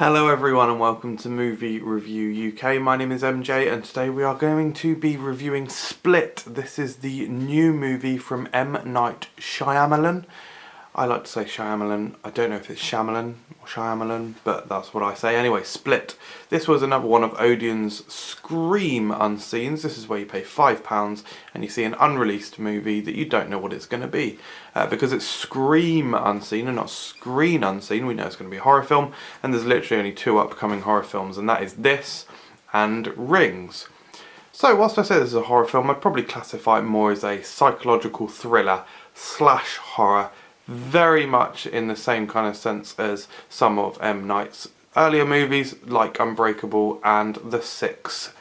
Hello everyone and welcome to Movie Review UK. My name is MJ and today we are going to be reviewing Split. This is the new movie from M Night Shyamalan. I like to say Shyamalan. I don't know if it's Shyamalan or Shyamalan, but that's what I say. Anyway, Split. This was another one of Odeon's Scream Unseens. This is where you pay £5 and you see an unreleased movie that you don't know what it's going to be. Because it's Scream Unseen and not Screen Unseen, we know it's going to be a horror film, and there's literally only two upcoming horror films, and that is this and Rings. So whilst I say this is a horror film, I'd probably classify it more as a psychological thriller slash horror, very much in the same kind of sense as some of M. Night's earlier movies like Unbreakable and The Sixth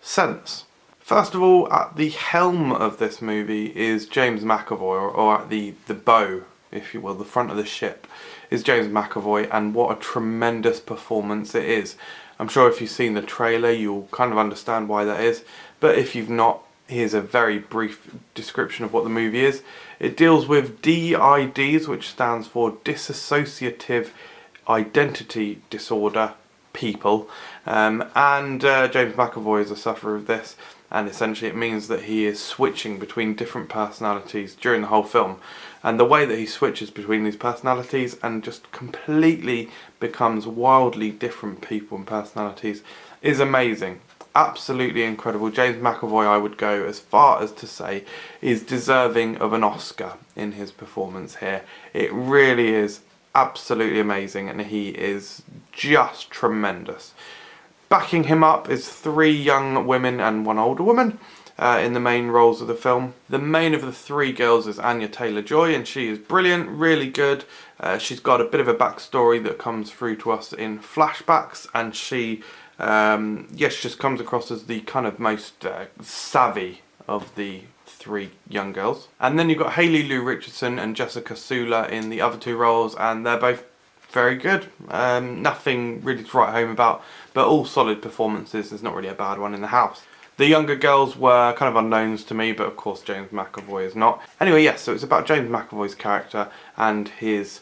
Sense. First of all, at the helm of this movie is James McAvoy, or at the bow, if you will, the front of the ship, is James McAvoy, and what a tremendous performance it is. I'm sure if you've seen the trailer you'll kind of understand why that is, but if you've not, here's a very brief description of what the movie is. It deals with DIDs, which stands for Disassociative Identity Disorder people, and James McAvoy is a sufferer of this, and essentially it means that he is switching between different personalities during the whole film, and the way that he switches between these personalities and just completely becomes wildly different people and personalities is amazing. Absolutely incredible. James McAvoy, I would go as far as to say, is deserving of an Oscar in his performance here. It really is absolutely amazing, and he is just tremendous. Backing him up is three young women and one older woman in the main roles of the film. The main of the three girls is Anya Taylor-Joy, and she is brilliant, really good. She's got a bit of a backstory that comes through to us in flashbacks, and she just comes across as the kind of most savvy of the three young girls. And then you've got Hayley Lou Richardson and Jessica Sula in the other two roles, and they're both very good. Nothing really to write home about, but all solid performances. There's not really a bad one in the house. The younger girls were kind of unknowns to me, but of course James McAvoy is not. Anyway, yes, so it's about James McAvoy's character and his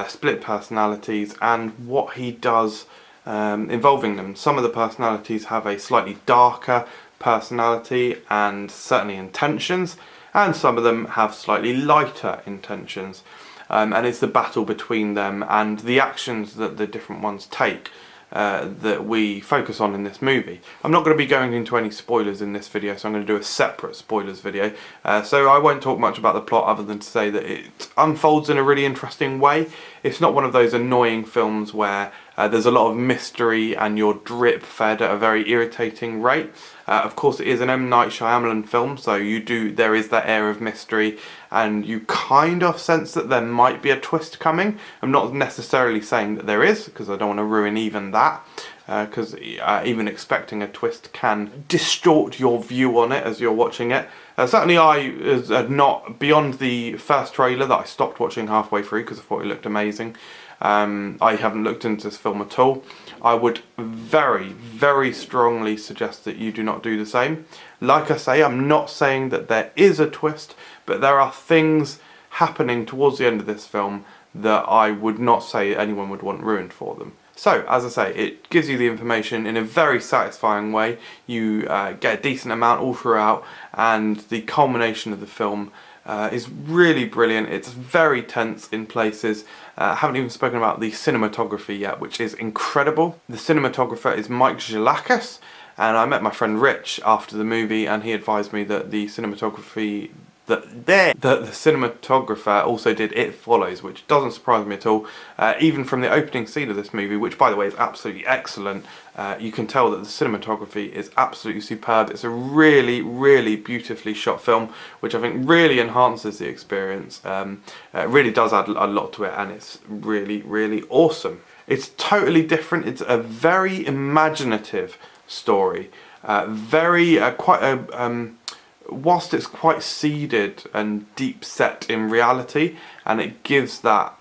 split personalities and what he does involving them. Some of the personalities have a slightly darker personality and certainly intentions, and some of them have slightly lighter intentions. And it's the battle between them and the actions that the different ones take that we focus on in this movie. I'm not going to be going into any spoilers in this video, so I'm going to do a separate spoilers video. So I won't talk much about the plot other than to say that it unfolds in a really interesting way. It's not one of those annoying films where there's a lot of mystery and you're drip fed at a very irritating rate. Of course it is an M Night Shyamalan film, so there is that air of mystery, and you kind of sense that there might be a twist coming. I'm not necessarily saying that there is, because I don't want to ruin even that, because even expecting a twist can distort your view on it as you're watching it. Certainly I was not, beyond the first trailer that I stopped watching halfway through because I thought it looked amazing. I haven't looked into this film at all. I would very, very strongly suggest that you do not do the same. Like I say, I'm not saying that there is a twist, but there are things happening towards the end of this film that I would not say anyone would want ruined for them. So, as I say, it gives you the information in a very satisfying way. You get a decent amount all throughout, and the culmination of the film is really brilliant. It's very tense in places. I haven't even spoken about the cinematography yet, which is incredible. The cinematographer is Mike Jalakis, and I met my friend Rich after the movie, and he advised me that the cinematography that the cinematographer also did It Follows, which doesn't surprise me at all. Even from the opening scene of this movie, which by the way is absolutely excellent, you can tell that the cinematography is absolutely superb. It's a really, really beautifully shot film, which I think really enhances the experience. It really does add a lot to it, and it's really, really awesome. It's totally different. It's a very imaginative story. Whilst it's quite seeded and deep set in reality, and it gives that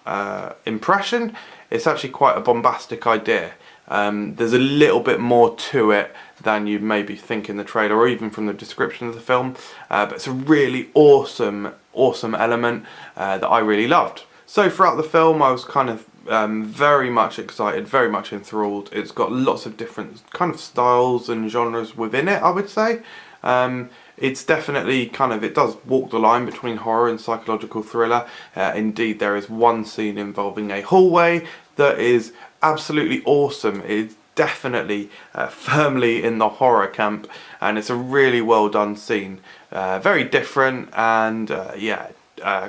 impression, it's actually quite a bombastic idea. There's a little bit more to it than you maybe think in the trailer or even from the description of the film, but it's a really awesome element that I really loved. So throughout the film I was kind of Very much excited, very much enthralled. It's got lots of different kind of styles and genres within it, I would say. It's definitely it does walk the line between horror and psychological thriller. Indeed, there is one scene involving a hallway that is absolutely awesome. It's definitely firmly in the horror camp, and it's a really well done scene. Very different and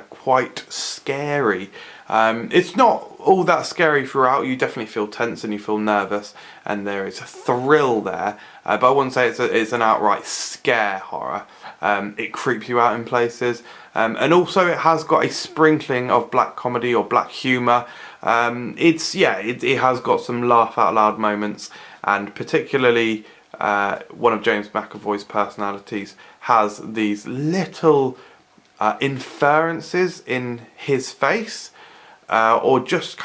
quite scary. It's not all that scary throughout. You definitely feel tense and you feel nervous, and there is a thrill there, but I wouldn't say it's an outright scare horror. It creeps you out in places, and also it has got a sprinkling of black comedy or black humour. It has got some laugh out loud moments, and particularly one of James McAvoy's personalities has these little inferences in his face, or just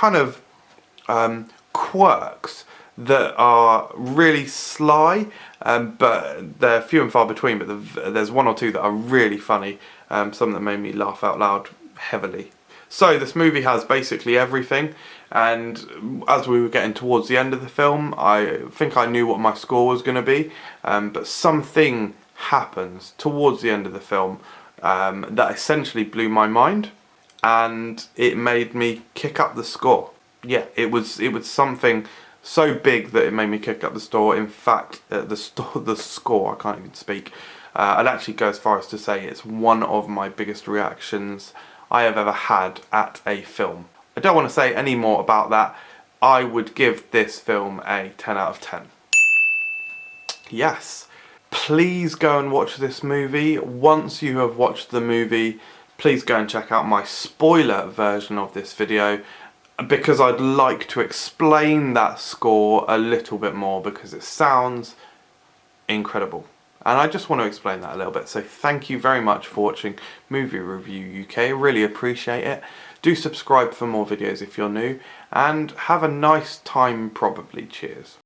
quirks that are really sly, but they're few and far between, but there's one or two that are really funny, some that made me laugh out loud heavily. So this movie has basically everything, and as we were getting towards the end of the film, I think I knew what my score was going to be, but something happens towards the end of the film that essentially blew my mind, and it made me kick up the score. Yeah, it was something so big that it made me kick up the score. In fact, the score, I can't even speak. I'd actually go as far as to say it's one of my biggest reactions I have ever had at a film. I don't want to say any more about that. I would give this film a 10 out of 10. Yes. Please go and watch this movie. Once you have watched the movie, please go and check out my spoiler version of this video, because I'd like to explain that score a little bit more, because it sounds incredible. And I just want to explain that a little bit. So thank you very much for watching Movie Review UK. Really appreciate it. Do subscribe for more videos if you're new, and have a nice time probably. Cheers.